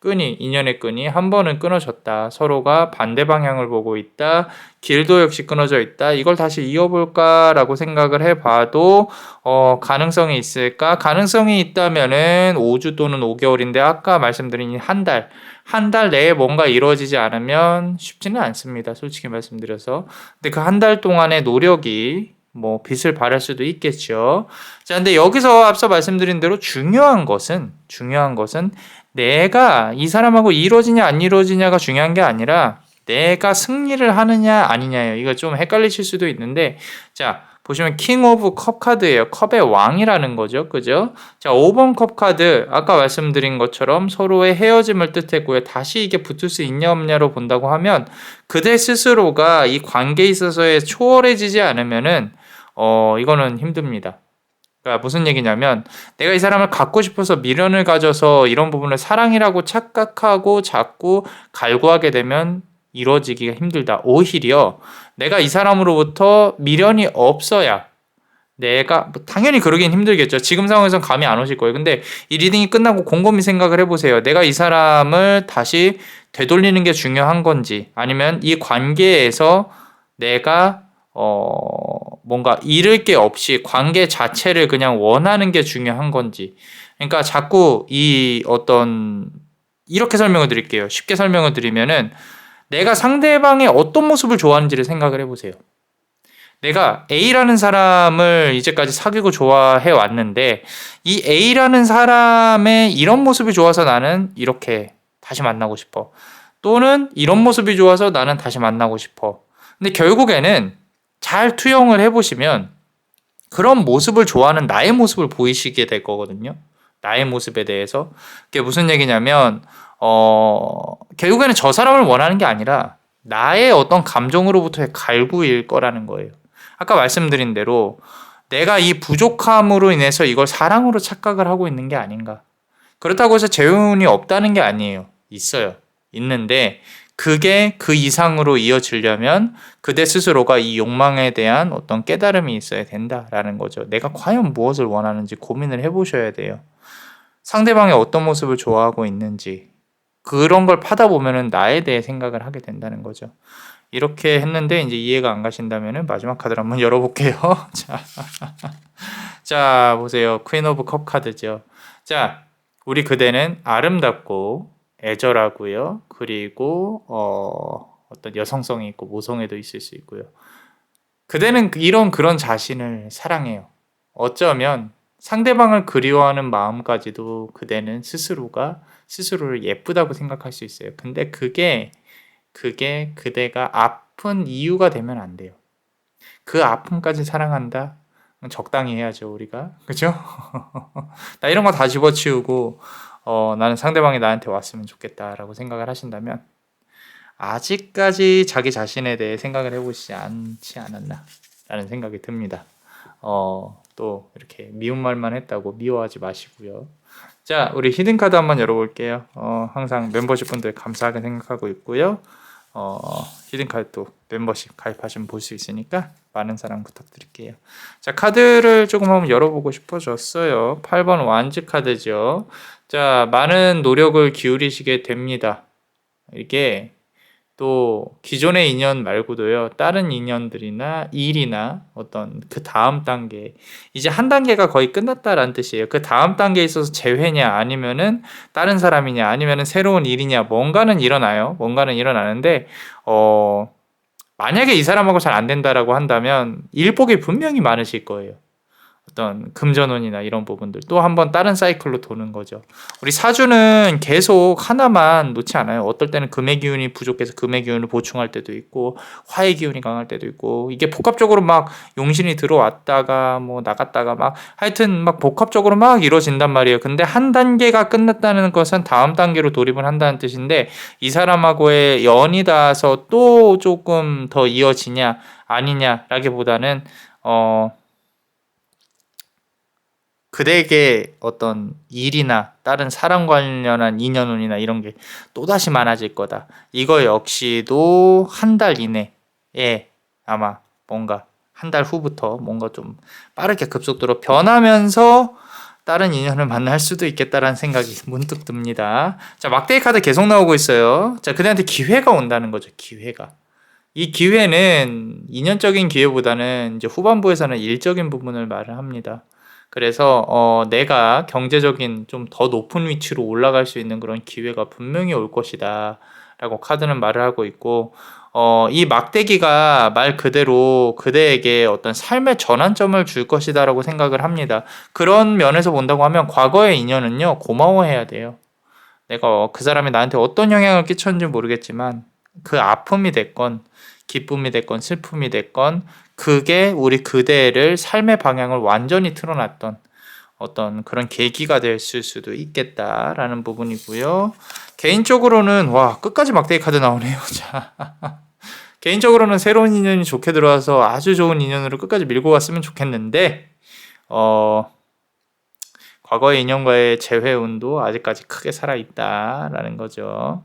인연의 끈이 한 번은 끊어졌다. 서로가 반대 방향을 보고 있다. 길도 역시 끊어져 있다. 이걸 다시 이어볼까라고 생각을 해봐도 가능성이 있을까? 가능성이 있다면은 5주 또는 5개월인데 아까 말씀드린 한 달 내에 뭔가 이루어지지 않으면 쉽지는 않습니다. 솔직히 말씀드려서. 근데 그 한 달 동안의 노력이 뭐 빛을 발할 수도 있겠죠. 자, 근데 여기서 앞서 말씀드린 대로 중요한 것은 내가 이 사람하고 이루어지냐 안 이루어지냐가 중요한 게 아니라 내가 승리를 하느냐 아니냐예요. 이거 좀 헷갈리실 수도 있는데, 자, 보시면 킹 오브 컵 카드예요. 컵의 왕이라는 거죠. 그죠? 자, 5번 컵 카드, 아까 말씀드린 것처럼 서로의 헤어짐을 뜻했고요. 다시 이게 붙을 수 있냐 없냐로 본다고 하면 그대 스스로가 이 관계에 있어서의 초월해지지 않으면은 이거는 힘듭니다. 그러니까 무슨 얘기냐면, 내가 이 사람을 갖고 싶어서 미련을 가져서 이런 부분을 사랑이라고 착각하고 자꾸 갈구하게 되면 이루어지기가 힘들다. 오히려 내가 이 사람으로부터 미련이 없어야, 내가 당연히 그러긴 힘들겠죠. 지금 상황에선 감이 안 오실 거예요. 근데 이 리딩이 끝나고 곰곰이 생각을 해보세요. 내가 이 사람을 다시 되돌리는 게 중요한 건지, 아니면 이 관계에서 내가 뭔가 잃을 게 없이 관계 자체를 그냥 원하는 게 중요한 건지. 그러니까 자꾸 이렇게 설명을 드릴게요. 쉽게 설명을 드리면은, 내가 상대방의 어떤 모습을 좋아하는지를 생각을 해보세요. 내가 A라는 사람을 이제까지 사귀고 좋아해 왔는데, 이 A라는 사람의 이런 모습이 좋아서 나는 이렇게 다시 만나고 싶어. 또는 이런 모습이 좋아서 나는 다시 만나고 싶어. 근데 결국에는 잘 투영을 해보시면 그런 모습을 좋아하는 나의 모습을 보이시게 될 거거든요. 나의 모습에 대해서. 그게 무슨 얘기냐면, 결국에는 저 사람을 원하는 게 아니라 나의 어떤 감정으로부터의 갈구일 거라는 거예요. 아까 말씀드린 대로 내가 이 부족함으로 인해서 이걸 사랑으로 착각을 하고 있는 게 아닌가. 그렇다고 해서 재혼이 없다는 게 아니에요. 있어요. 있는데 그게 그 이상으로 이어지려면 그대 스스로가 이 욕망에 대한 어떤 깨달음이 있어야 된다라는 거죠. 내가 과연 무엇을 원하는지 고민을 해보셔야 돼요. 상대방이 어떤 모습을 좋아하고 있는지, 그런 걸 파다 보면은 나에 대해 생각을 하게 된다는 거죠. 이렇게 했는데 이제 이해가 안 가신다면은 마지막 카드를 한번 열어볼게요. 자, 보세요. 퀸 오브 컵 카드죠. 자, 우리 그대는 아름답고 애절하고요. 그리고 어떤 여성성이 있고 모성애도 있을 수 있고요. 그대는 그런 자신을 사랑해요. 어쩌면 상대방을 그리워하는 마음까지도 그대는 스스로를 예쁘다고 생각할 수 있어요. 근데 그게 그대가 아픈 이유가 되면 안 돼요. 그 아픔까지 사랑한다? 적당히 해야죠, 우리가. 그죠? 나 이런 거 다 집어치우고 나는 상대방이 나한테 왔으면 좋겠다라고 생각을 하신다면 아직까지 자기 자신에 대해 생각을 해보시지 않지 않았나 라는 생각이 듭니다. 또 이렇게 미운 말만 했다고 미워하지 마시고요. 자, 우리 히든카드 한번 열어볼게요. 항상 멤버십 분들 감사하게 생각하고 있고요. 히든카드도 멤버십 가입하시면 볼 수 있으니까 많은 사랑 부탁드릴게요. 자, 카드를 조금 한번 열어보고 싶어졌어요. 8번 완즈 카드죠. 자, 많은 노력을 기울이시게 됩니다. 이게 또 기존의 인연 말고도요, 다른 인연들이나 일이나 어떤 그 다음 단계, 이제 한 단계가 거의 끝났다라는 뜻이에요. 그 다음 단계에 있어서 재회냐, 아니면은 다른 사람이냐, 아니면은 새로운 일이냐, 뭔가는 일어나요. 뭔가는 일어나는데, 만약에 이 사람하고 잘 안 된다라고 한다면 일복이 분명히 많으실 거예요. 어떤 금전운이나 이런 부분들 또 한번 다른 사이클로 도는 거죠. 우리 사주는 계속 하나만 놓지 않아요. 어떨 때는 금의 기운이 부족해서 금의 기운을 보충할 때도 있고, 화의 기운이 강할 때도 있고, 이게 복합적으로 막 용신이 들어왔다가 뭐 나갔다가 막 하여튼 막 복합적으로 막 이루어진단 말이에요. 근데 한 단계가 끝났다는 것은 다음 단계로 돌입을 한다는 뜻인데, 이 사람하고의 연이 닿아서 또 조금 더 이어지냐 아니냐라기보다는 그대에게 어떤 일이나 다른 사람 관련한 인연운이나 이런 게 또다시 많아질 거다. 이거 역시도 한 달 이내에 아마 뭔가 한 달 후부터 뭔가 좀 빠르게 급속도로 변하면서 다른 인연을 만날 수도 있겠다라는 생각이 문득 듭니다. 자, 막대기 카드 계속 나오고 있어요. 자, 그대한테 기회가 온다는 거죠. 기회가. 이 기회는 인연적인 기회보다는 이제 후반부에서는 일적인 부분을 말을 합니다. 그래서 내가 경제적인 좀 더 높은 위치로 올라갈 수 있는 그런 기회가 분명히 올 것이다 라고 카드는 말을 하고 있고, 이 막대기가 말 그대로 그대에게 어떤 삶의 전환점을 줄 것이다라고 생각을 합니다. 그런 면에서 본다고 하면 과거의 인연은요, 고마워해야 돼요. 내가 그 사람이 나한테 어떤 영향을 끼쳤는지 모르겠지만 그 아픔이 됐건 기쁨이 됐건 슬픔이 됐건 그게 우리 그대를 삶의 방향을 완전히 틀어놨던 어떤 그런 계기가 됐을 수도 있겠다라는 부분이고요. 개인적으로는 와 끝까지 막대기 카드 나오네요. 자, 개인적으로는 새로운 인연이 좋게 들어와서 아주 좋은 인연으로 끝까지 밀고 갔으면 좋겠는데 과거의 인연과의 재회운도 아직까지 크게 살아있다라는 거죠.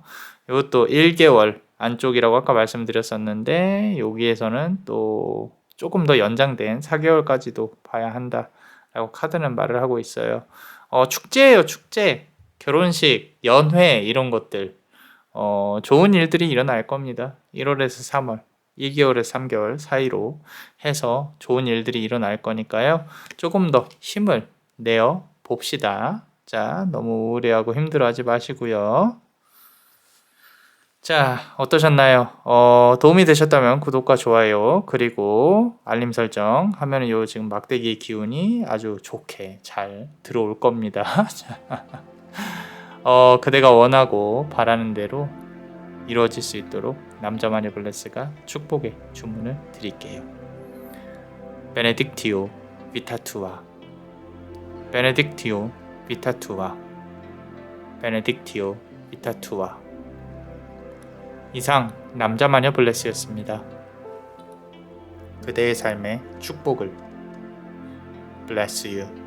이것도 1개월 안쪽이라고 아까 말씀드렸었는데 여기에서는 또 조금 더 연장된 4개월까지도 봐야 한다라고 카드는 말을 하고 있어요. 축제예요, 축제. 결혼식, 연회 이런 것들 좋은 일들이 일어날 겁니다. 1월에서 3월, 2개월에서 3개월 사이로 해서 좋은 일들이 일어날 거니까요. 조금 더 힘을 내어 봅시다. 자, 너무 우울해하고 힘들어하지 마시고요. 자, 어떠셨나요? 도움이 되셨다면 구독과 좋아요 그리고 알림 설정 하면은 요 지금 막대기의 기운이 아주 좋게 잘 들어올 겁니다. 그대가 원하고 바라는 대로 이루어질 수 있도록 남자마녀 블레스가 축복의 주문을 드릴게요. 베네딕티오 비타투아 베네딕티오 비타투아 베네딕티오 비타투아 이상 남자마녀 블레스였습니다. 그대의 삶에 축복을 Bless you.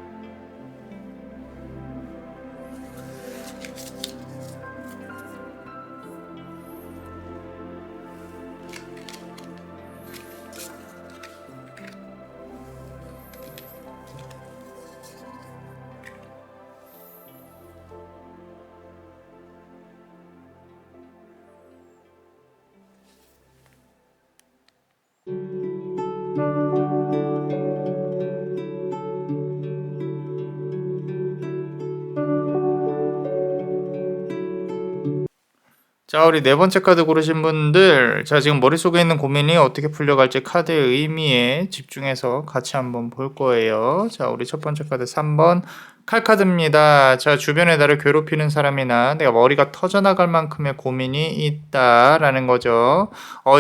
자, 우리 네 번째 카드 고르신 분들, 자, 지금 머릿속에 있는 고민이 어떻게 풀려갈지 카드의 의미에 집중해서 같이 한번 볼 거예요. 자, 우리 첫 번째 카드 3번 칼카드입니다. 자, 주변에 나를 괴롭히는 사람이나 내가 머리가 터져나갈 만큼의 고민이 있다라는 거죠.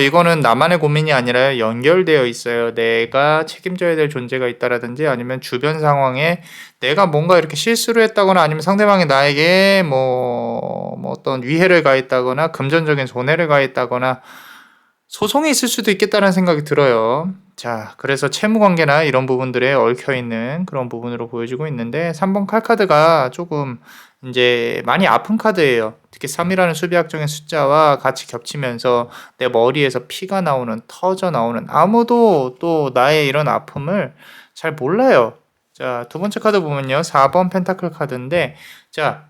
이거는 나만의 고민이 아니라 연결되어 있어요. 내가 책임져야 될 존재가 있다라든지 아니면 주변 상황에 내가 뭔가 이렇게 실수를 했다거나 아니면 상대방이 나에게 뭐 어떤 위해를 가했다거나 금전적인 손해를 가했다거나 소송이 있을 수도 있겠다는 생각이 들어요. 자, 그래서 채무 관계나 이런 부분들에 얽혀 있는 그런 부분으로 보여지고 있는데 3번 칼카드가 조금 이제 많이 아픈 카드예요. 특히 3이라는 수비학적인 숫자와 같이 겹치면서 내 머리에서 피가 나오는, 터져 나오는 아무도 또 나의 이런 아픔을 잘 몰라요. 자, 두 번째 카드 보면요. 4번 펜타클 카드인데 자,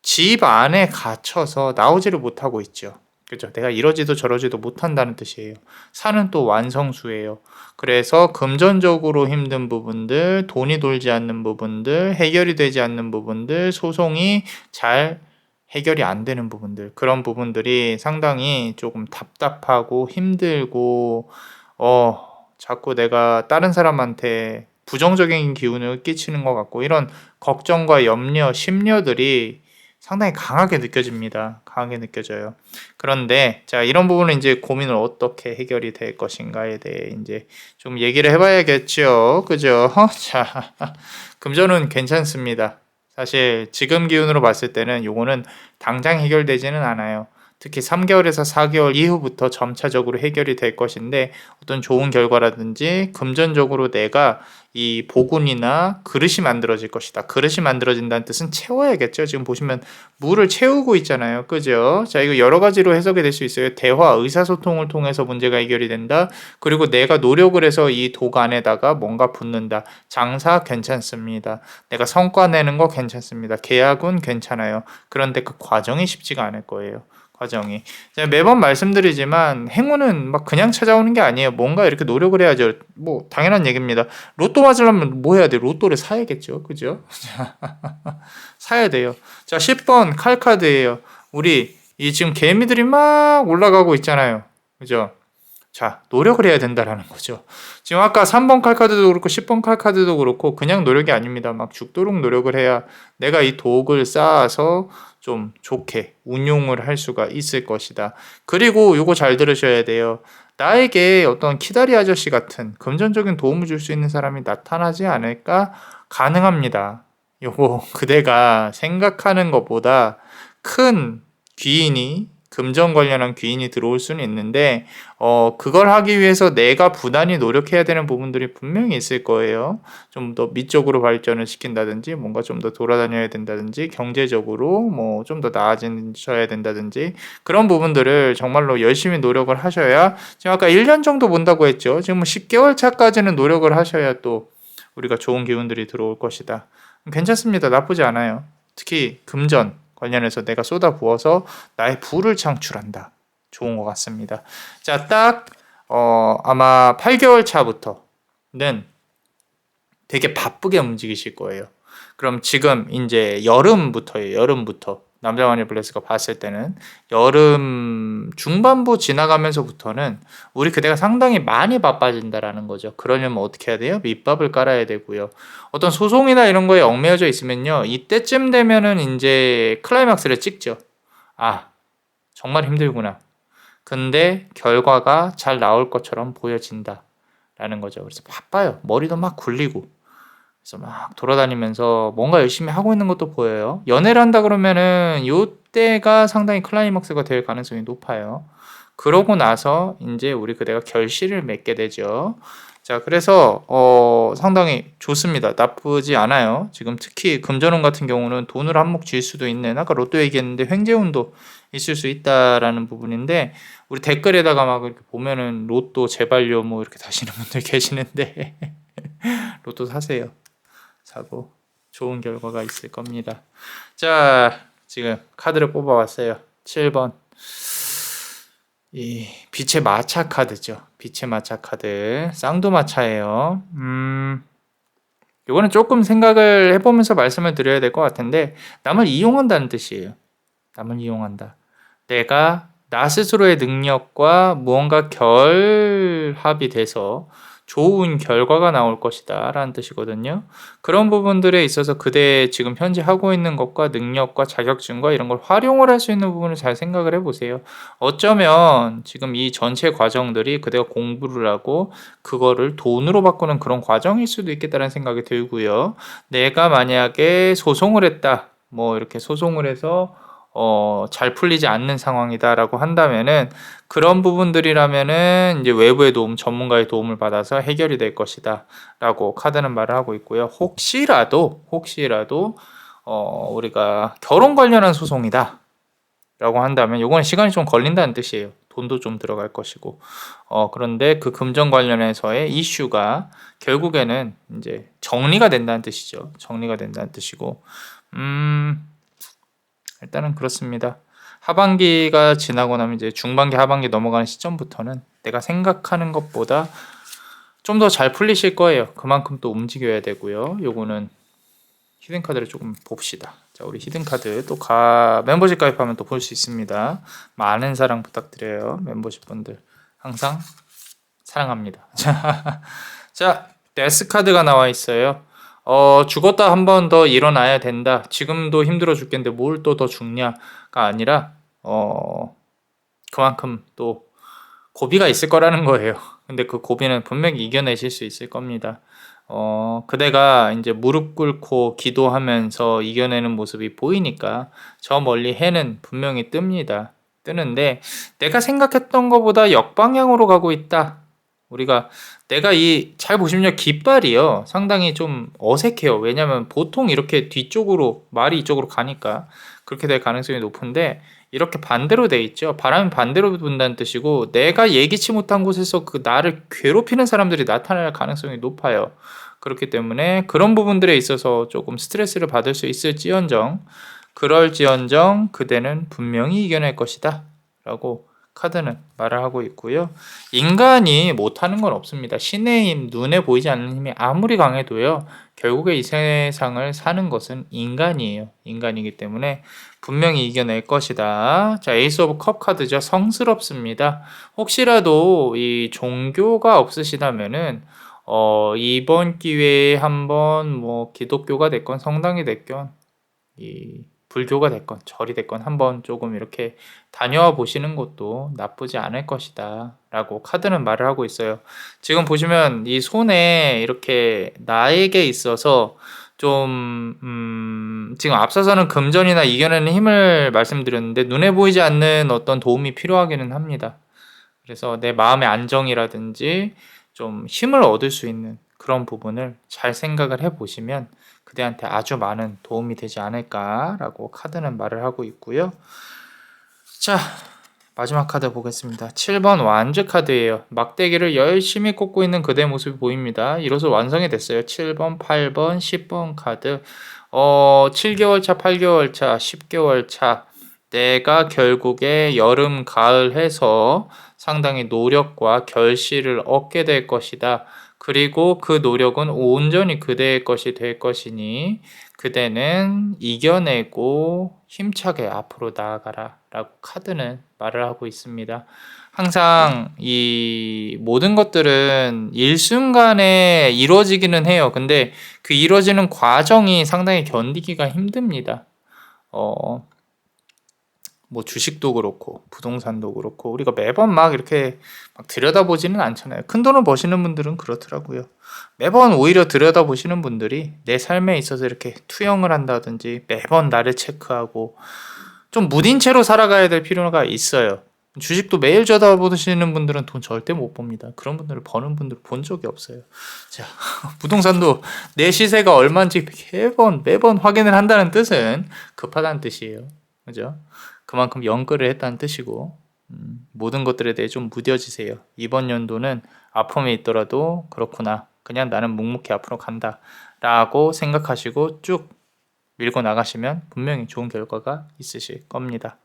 집 안에 갇혀서 나오지를 못하고 있죠. 그죠? 내가 이러지도 저러지도 못한다는 뜻이에요. 사는 또 완성수예요. 그래서 금전적으로 힘든 부분들, 돈이 돌지 않는 부분들, 해결이 되지 않는 부분들, 소송이 잘 해결이 안 되는 부분들, 그런 부분들이 상당히 조금 답답하고 힘들고, 자꾸 내가 다른 사람한테 부정적인 기운을 끼치는 것 같고, 이런 걱정과 염려, 심려들이 상당히 강하게 느껴집니다. 강하게 느껴져요. 그런데 자, 이런 부분은 이제 고민을 어떻게 해결이 될 것인가에 대해 이제 좀 얘기를 해봐야겠죠. 그죠? 자, 금전은 괜찮습니다. 사실 지금 기운으로 봤을 때는 요거는 당장 해결되지는 않아요. 특히 3개월에서 4개월 이후부터 점차적으로 해결이 될 것인데 어떤 좋은 결과라든지 금전적으로 내가 이 보군이나 그릇이 만들어질 것이다. 그릇이 만들어진다는 뜻은 채워야겠죠. 지금 보시면 물을 채우고 있잖아요. 그죠? 자, 이거 여러 가지로 해석이 될 수 있어요. 대화, 의사소통을 통해서 문제가 해결이 된다. 그리고 내가 노력을 해서 이 독 안에다가 뭔가 붓는다. 장사 괜찮습니다. 내가 성과 내는 거 괜찮습니다. 계약은 괜찮아요. 그런데 그 과정이 쉽지가 않을 거예요. 과정이. 제가 매번 말씀드리지만 행운은 막 그냥 찾아오는 게 아니에요. 뭔가 이렇게 노력을 해야죠. 뭐 당연한 얘기입니다. 로또 맞으려면 뭐 해야 돼? 로또를 사야겠죠. 그죠? 사야 돼요. 자, 10번 칼카드예요. 우리 이 지금 개미들이 막 올라가고 있잖아요. 그죠? 자, 노력을 해야 된다라는 거죠. 지금 아까 3번 칼카드도 그렇고 10번 칼카드도 그렇고 그냥 노력이 아닙니다. 막 죽도록 노력을 해야 내가 이 독을 쌓아서 좀 좋게 운용을 할 수가 있을 것이다. 그리고 요거 잘 들으셔야 돼요. 나에게 어떤 키다리 아저씨 같은 금전적인 도움을 줄 수 있는 사람이 나타나지 않을까? 가능합니다. 요거 그대가 생각하는 것보다 큰 귀인이 금전 관련한 귀인이 들어올 수는 있는데 그걸 하기 위해서 내가 부단히 노력해야 되는 부분들이 분명히 있을 거예요. 좀 더 미적으로 발전을 시킨다든지 뭔가 좀 더 돌아다녀야 된다든지 경제적으로 뭐 좀 더 나아지셔야 된다든지 그런 부분들을 정말로 열심히 노력을 하셔야 지금 아까 1년 정도 본다고 했죠. 지금 뭐 10개월 차까지는 노력을 하셔야 또 우리가 좋은 기운들이 들어올 것이다. 괜찮습니다. 나쁘지 않아요. 특히 금전 관련해서 내가 쏟아 부어서 나의 부를 창출한다. 좋은 것 같습니다. 자, 딱 아마 8개월 차부터는 되게 바쁘게 움직이실 거예요. 그럼 지금 이제 여름부터예요. 여름부터 남자와니 블레스가 봤을 때는 여름 중반부 지나가면서부터는 우리 그대가 상당히 많이 바빠진다라는 거죠. 그러려면 어떻게 해야 돼요? 밑밥을 깔아야 되고요. 어떤 소송이나 이런 거에 얽매여져 있으면요. 이때쯤 되면은 이제 클라이막스를 찍죠. 아, 정말 힘들구나. 근데 결과가 잘 나올 것처럼 보여진다. 라는 거죠. 그래서 바빠요. 머리도 막 굴리고. 그래서 막 돌아다니면서 뭔가 열심히 하고 있는 것도 보여요. 연애를 한다 그러면은 요때가 상당히 클라이막스가 될 가능성이 높아요. 그러고 나서 이제 우리 그대가 결실을 맺게 되죠. 자, 그래서 상당히 좋습니다. 나쁘지 않아요. 지금 특히 금전운 같은 경우는 돈을 한몫 쥘 수도 있는 아까 로또 얘기했는데 횡재운도 있을 수 있다라는 부분인데 우리 댓글에다가 막 이렇게 보면은 로또 제발요 뭐 이렇게 다시는 분들 계시는데 로또 사세요. 사고 좋은 결과가 있을 겁니다. 자, 지금 카드를 뽑아왔어요. 7번. 이 빛의 마차 카드죠. 빛의 마차 카드. 쌍두마차예요. 이거는 조금 생각을 해보면서 말씀을 드려야 될 것 같은데 남을 이용한다는 뜻이에요. 남을 이용한다. 내가 나 스스로의 능력과 무언가 결합이 돼서 좋은 결과가 나올 것이다 라는 뜻이거든요. 그런 부분들에 있어서 그대 지금 현재 하고 있는 것과 능력과 자격증과 이런 걸 활용을 할 수 있는 부분을 잘 생각을 해보세요. 어쩌면 지금 이 전체 과정들이 그대가 공부를 하고 그거를 돈으로 바꾸는 그런 과정일 수도 있겠다는 생각이 들고요. 내가 만약에 소송을 했다. 뭐 이렇게 소송을 해서 잘 풀리지 않는 상황이다라고 한다면은 그런 부분들이라면은 이제 외부의 도움, 전문가의 도움을 받아서 해결이 될 것이다라고 카드는 말을 하고 있고요. 혹시라도 우리가 결혼 관련한 소송이다라고 한다면 요거는 시간이 좀 걸린다는 뜻이에요. 돈도 좀 들어갈 것이고 그런데 그 금전 관련해서의 이슈가 결국에는 이제 정리가 된다는 뜻이죠. 정리가 된다는 뜻이고 일단은 그렇습니다. 하반기가 지나고 나면 이제 중반기 하반기 넘어가는 시점부터는 내가 생각하는 것보다 좀 더 잘 풀리실 거예요. 그만큼 또 움직여야 되고요. 요거는 히든 카드를 조금 봅시다. 자, 우리 히든 카드 또 멤버십 가입하면 또 볼 수 있습니다. 많은 사랑 부탁드려요. 멤버십 분들 항상 사랑합니다. 자, 데스 카드가 나와 있어요. 죽었다 한 번 더 일어나야 된다. 지금도 힘들어 죽겠는데 뭘 또 더 죽냐가 아니라 그만큼 또 고비가 있을 거라는 거예요. 근데 그 고비는 분명히 이겨내실 수 있을 겁니다. 그대가 이제 무릎 꿇고 기도하면서 이겨내는 모습이 보이니까 저 멀리 해는 분명히 뜹니다. 뜨는데 내가 생각했던 것보다 역방향으로 가고 있다. 우리가 내가 잘 보시면요 깃발이요 상당히 좀 어색해요. 왜냐면 보통 이렇게 뒤쪽으로 말이 이쪽으로 가니까 그렇게 될 가능성이 높은데 이렇게 반대로 돼 있죠. 바람이 반대로 분다는 뜻이고 내가 예기치 못한 곳에서 그 나를 괴롭히는 사람들이 나타날 가능성이 높아요. 그렇기 때문에 그런 부분들에 있어서 조금 스트레스를 받을 수 있을지언정 그럴지언정 그대는 분명히 이겨낼 것이다 라고 카드는 말을 하고 있고요. 인간이 못하는 건 없습니다. 신의 힘, 눈에 보이지 않는 힘이 아무리 강해도요. 결국에 이 세상을 사는 것은 인간이에요. 인간이기 때문에 분명히 이겨낼 것이다. 자, 에이스 오브 컵 카드죠. 성스럽습니다. 혹시라도 이 종교가 없으시다면은 이번 기회에 한번 뭐 기독교가 됐건 성당이 됐건 이 불교가 됐건 절이 됐건 한번 조금 이렇게 다녀와 보시는 것도 나쁘지 않을 것이다 라고 카드는 말을 하고 있어요. 지금 보시면 이 손에 이렇게 나에게 있어서 좀 지금 앞서서는 금전이나 이겨내는 힘을 말씀드렸는데 눈에 보이지 않는 어떤 도움이 필요하기는 합니다. 그래서 내 마음의 안정이라든지 좀 힘을 얻을 수 있는 그런 부분을 잘 생각을 해보시면 그대한테 아주 많은 도움이 되지 않을까라고 카드는 말을 하고 있고요. 자, 마지막 카드 보겠습니다. 7번 완즈 카드예요. 막대기를 열심히 꽂고 있는 그대 모습이 보입니다. 이로써 완성이 됐어요. 7번, 8번, 10번 카드. 7개월 차, 8개월 차, 10개월 차. 내가 결국에 여름, 가을 해서 상당히 노력과 결실을 얻게 될 것이다. 그리고 그 노력은 온전히 그대의 것이 될 것이니 그대는 이겨내고 힘차게 앞으로 나아가라 라고 카드는 말을 하고 있습니다. 항상 이 모든 것들은 일순간에 이루어지기는 해요. 근데 그 이루어지는 과정이 상당히 견디기가 힘듭니다. 뭐 주식도 그렇고 부동산도 그렇고 우리가 매번 막 이렇게 막 들여다보지는 않잖아요. 큰 돈을 버시는 분들은 그렇더라고요. 매번 오히려 들여다보시는 분들이 내 삶에 있어서 이렇게 투영을 한다든지 매번 나를 체크하고 좀 무딘 채로 살아가야 될 필요가 있어요. 주식도 매일 쳐다보시는 분들은 돈 절대 못 봅니다. 그런 분들을 버는 분들 본 적이 없어요. 자, 부동산도 내 시세가 얼마인지 매번 확인을 한다는 뜻은 급하다는 뜻이에요. 그죠? 그만큼 연끌을 했다는 뜻이고 모든 것들에 대해 좀 무뎌지세요. 이번 연도는 아픔이 있더라도 그렇구나. 그냥 나는 묵묵히 앞으로 간다. 라고 생각하시고 쭉 밀고 나가시면 분명히 좋은 결과가 있으실 겁니다.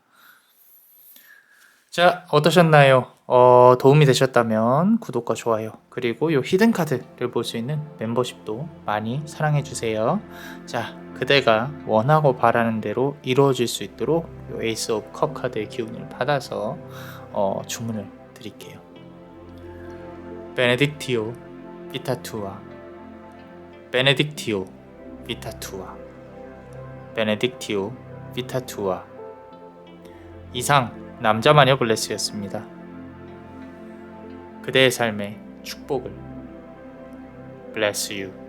자, 어떠셨나요? 도움이 되셨다면 구독과 좋아요 그리고 요 히든 카드를 볼 수 있는 멤버십도 많이 사랑해 주세요. 자, 그대가 원하고 바라는 대로 이루어질 수 있도록 요 에이스 오브 컵 카드의 기운을 받아서 주문을 드릴게요. 베네딕티오 비타투아 베네딕티오 비타투아 베네딕티오 비타투아. 이상 남자마녀 블레스였습니다. 그대의 삶에 축복을. Bless you.